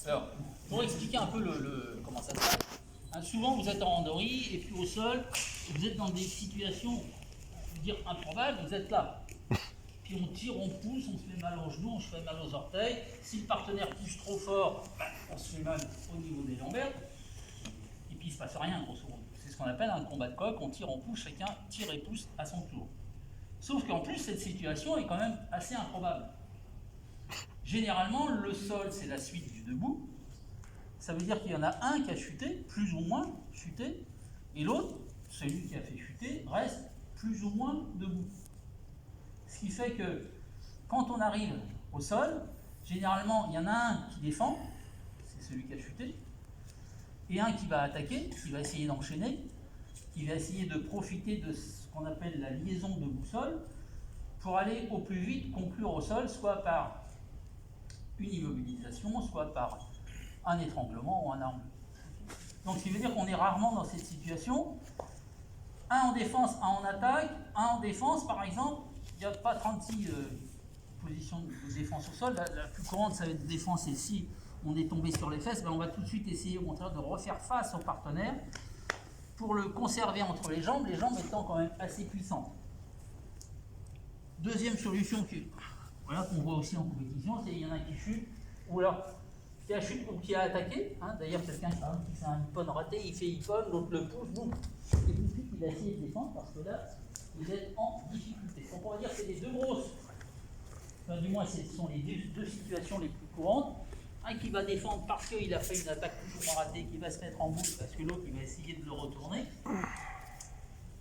Alors, pour expliquer un peu comment ça se passe, hein, souvent vous êtes en randonnerie et puis au sol, vous êtes dans des situations, je veux dire, improbables, vous êtes là. Puis on tire, on pousse, on se fait mal aux genoux, on se fait mal aux orteils. Si le partenaire pousse trop fort, on se fait mal au niveau des lombaires. Et puis il ne se passe rien, grosso modo. C'est ce qu'on appelle un combat de coq, on tire, on pousse, chacun tire et pousse à son tour. Sauf qu'en plus, cette situation est quand même assez improbable. Généralement, le sol, c'est la suite du debout. Ça veut dire qu'il y en a un qui a chuté, plus ou moins chuté, et l'autre, celui qui a fait chuter, reste plus ou moins debout. Ce qui fait que quand on arrive au sol, généralement, il y en a un qui défend, c'est celui qui a chuté, et un qui va attaquer, qui va essayer d'enchaîner, qui va essayer de profiter de ce qu'on appelle la liaison de boussole pour aller au plus vite conclure au sol, soit par une immobilisation, soit par un étranglement ou un arme. Donc ce qui veut dire qu'on est rarement dans cette situation. Un en défense, un en attaque. Un en défense, par exemple, il n'y a pas 36 positions de défense au sol. La plus courante, ça va être défense, et si on est tombé sur les fesses, ben on va tout de suite essayer au contraire de refaire face au partenaire pour le conserver entre les jambes étant quand même assez puissantes. Deuxième solution qu'on voit aussi en compétition, c'est qu'il y en a qui chute, ou alors qui a chute ou qui a attaqué. Hein, d'ailleurs, quelqu'un qui fait un ippon raté, il fait ippon, l'autre le pousse, boum, et tout de suite il va essayer de défendre parce que là, vous êtes en difficulté. Donc on va dire que c'est les deux grosses, enfin, du moins ce sont les deux situations les plus courantes. Un qui va défendre parce qu'il a fait une attaque plus ou moins ratée, qui va se mettre en boucle parce que l'autre il va essayer de le retourner,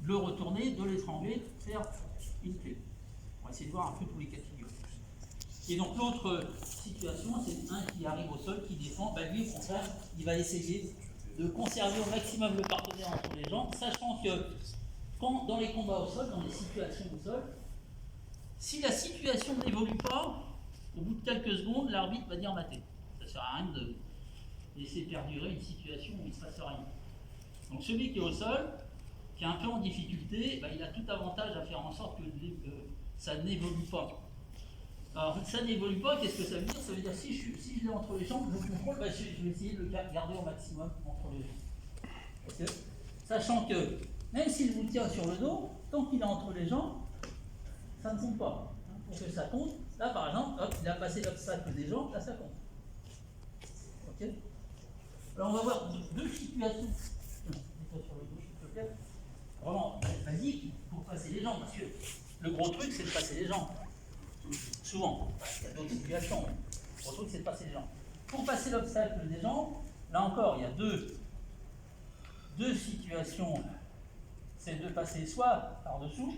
de l'étrangler, de faire une clé. On va essayer de voir un peu tous les cas de figure. Et donc l'autre situation, c'est un qui arrive au sol, qui défend, ben lui au contraire, il va essayer de conserver au maximum le partenaire entre les jambes, sachant que quand dans les combats au sol, dans les situations au sol, si la situation n'évolue pas, au bout de quelques secondes, l'arbitre va dire maté. Ça ne sert à rien de laisser perdurer une situation où il ne se passe rien. Donc celui qui est au sol, qui est un peu en difficulté, ben, il a tout avantage à faire en sorte que ça n'évolue pas. Alors ça n'évolue pas, qu'est-ce que ça veut dire? Ça veut dire si je l'ai entre les jambes, je contrôle, ben, je vais essayer de le garder au maximum entre les jambes. Okay. Sachant que même s'il vous tient sur le dos, tant qu'il est entre les jambes, ça ne compte pas. Pour que ça compte, là par exemple, hop, il a passé l'obstacle des jambes, là ça compte. Ok. Alors on va voir deux situations. Mets-toi sur le dos, s'il te plaît. Vraiment basique pour passer les jambes, parce que le gros truc c'est de passer les jambes. Souvent, il y a d'autres situations, mais le gros truc c'est de passer les jambes. Pour passer l'obstacle des jambes, là encore, il y a deux situations. C'est de passer soit par-dessous,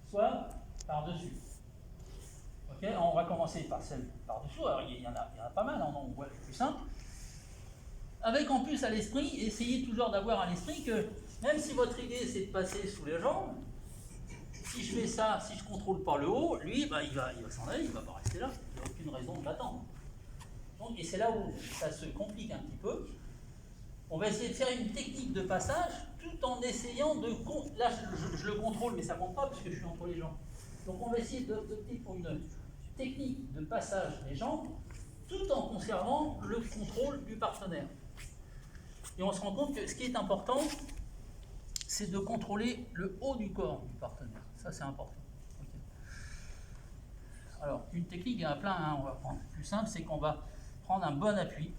soit par-dessus. Ok, on va commencer par celle par-dessous. Alors il y en a pas mal, on voit le plus simple. Avec en plus à l'esprit, essayez toujours d'avoir à l'esprit que même si votre idée c'est de passer sous les jambes, si je fais ça, si je contrôle par le haut, lui bah, il va s'en aller, il ne va pas rester là, il n'y a aucune raison de l'attendre. Et c'est là où ça se complique un petit peu. On va essayer de faire une technique de passage tout en essayant de... Là je le contrôle mais ça ne compte pas parce que je suis entre les jambes. Donc on va essayer d'opter pour une technique de passage des jambes tout en conservant le contrôle du partenaire. Et on se rend compte que ce qui est important, c'est de contrôler le haut du corps du partenaire. Ça, c'est important. Okay. Alors, une technique, il y en a plein, hein, on va prendre. Le plus simple, c'est qu'on va prendre un bon appui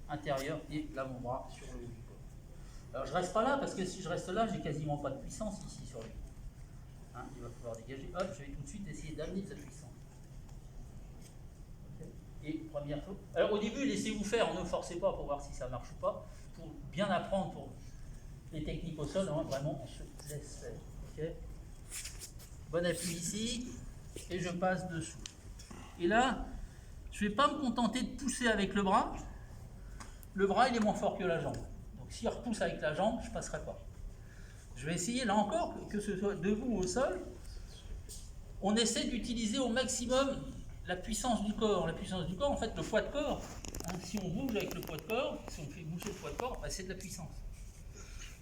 intérieur et l'avant-bras sur le haut du corps. Alors, je ne reste pas là, parce que si je reste là, j'ai quasiment pas de puissance ici sur lui. Hein, il va falloir dégager. Hop, je vais tout de suite essayer d'amener cette puissance. Et première chose. Alors au début, laissez-vous faire, ne forcez pas pour voir si ça marche ou pas. Pour bien apprendre pour les techniques au sol, hein, vraiment, on se laisse faire. Okay. Bon appui ici, et je passe dessous. Et là, je ne vais pas me contenter de pousser avec le bras. Le bras, il est moins fort que la jambe. Donc s'il repousse avec la jambe, je ne passerai pas. Je vais essayer, là encore, que ce soit debout ou au sol, on essaie d'utiliser au maximum la puissance du corps. La puissance du corps, en fait, le poids de corps, hein, si on bouge avec le poids de corps, si on fait bouger le poids de corps, bah, c'est de la puissance.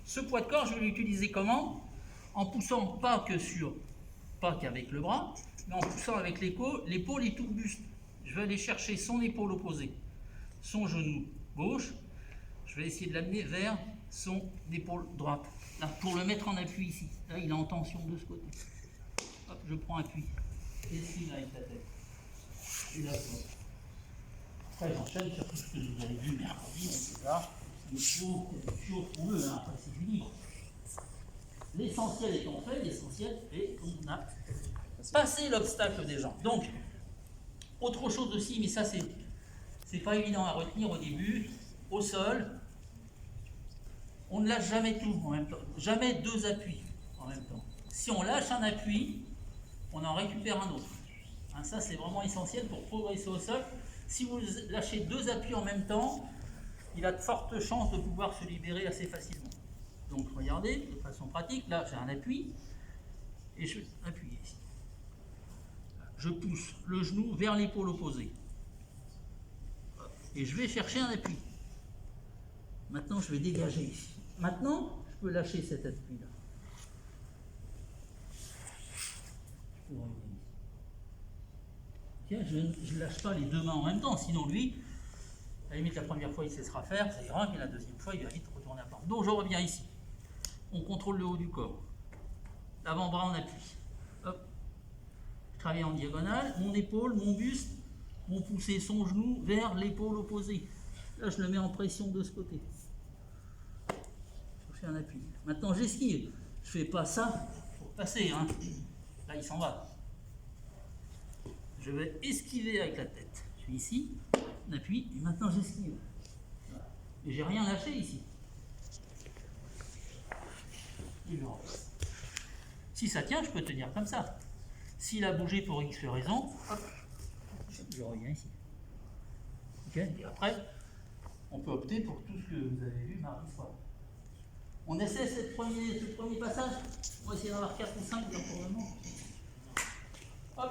Ce poids de corps, je vais l'utiliser comment? En poussant pas qu'avec le bras, mais en poussant avec l'épaule et tout le buste. je vais aller chercher son épaule opposée, son genou gauche, je vais essayer de l'amener vers son épaule droite, là, pour le mettre en appui ici. Là, il est en tension de ce côté. Hop, je prends appui. Esquive avec la tête. Et là, après, j'enchaîne sur tout ce que vous avez vu mercredi, etc. Il faut quelque chose qu'on veut, hein. Après, c'est du libre. L'essentiel étant fait, l'essentiel est qu'on a passé l'obstacle des jambes. Donc, autre chose aussi, mais ça, c'est pas évident à retenir au début, au sol, on ne lâche jamais tout en même temps, jamais deux appuis en même temps. Si on lâche un appui, on en récupère un autre. Hein, ça, c'est vraiment essentiel pour progresser au sol. Si vous lâchez deux appuis en même temps, il a de fortes chances de pouvoir se libérer assez facilement. Donc, regardez, de façon pratique, là, j'ai un appui, et je vais appuyer ici. Je pousse le genou vers l'épaule opposée. Et je vais chercher un appui. Maintenant, je vais dégager ici. Maintenant, je peux lâcher cet appui-là. Tiens, je ne lâche pas les deux mains en même temps, sinon lui, à la limite, la première fois, il se laissera faire, ça ira, mais la deuxième fois, il va vite retourner à part. Donc, je reviens ici. On contrôle le haut du corps. L'avant-bras en appui. Hop. Je travaille en diagonale. Mon épaule, mon buste vont pousser son genou vers l'épaule opposée. Là, je le mets en pression de ce côté. Je fais un appui. Maintenant, j'esquive. Je fais pas ça pour passer. Hein. Là, il s'en va. Je vais esquiver avec la tête. Je suis ici, on appuie, et maintenant j'esquive. Voilà. Et j'ai rien lâché ici. Et je repasse. Si ça tient, je peux tenir comme ça. S'il a bougé pour X raison, hop, je reviens ici. Okay. Et après, on peut opter pour tout ce que vous avez vu mardi soir. On essaie ce premier passage. On va essayer d'en avoir 4 ou 5 pour le moment.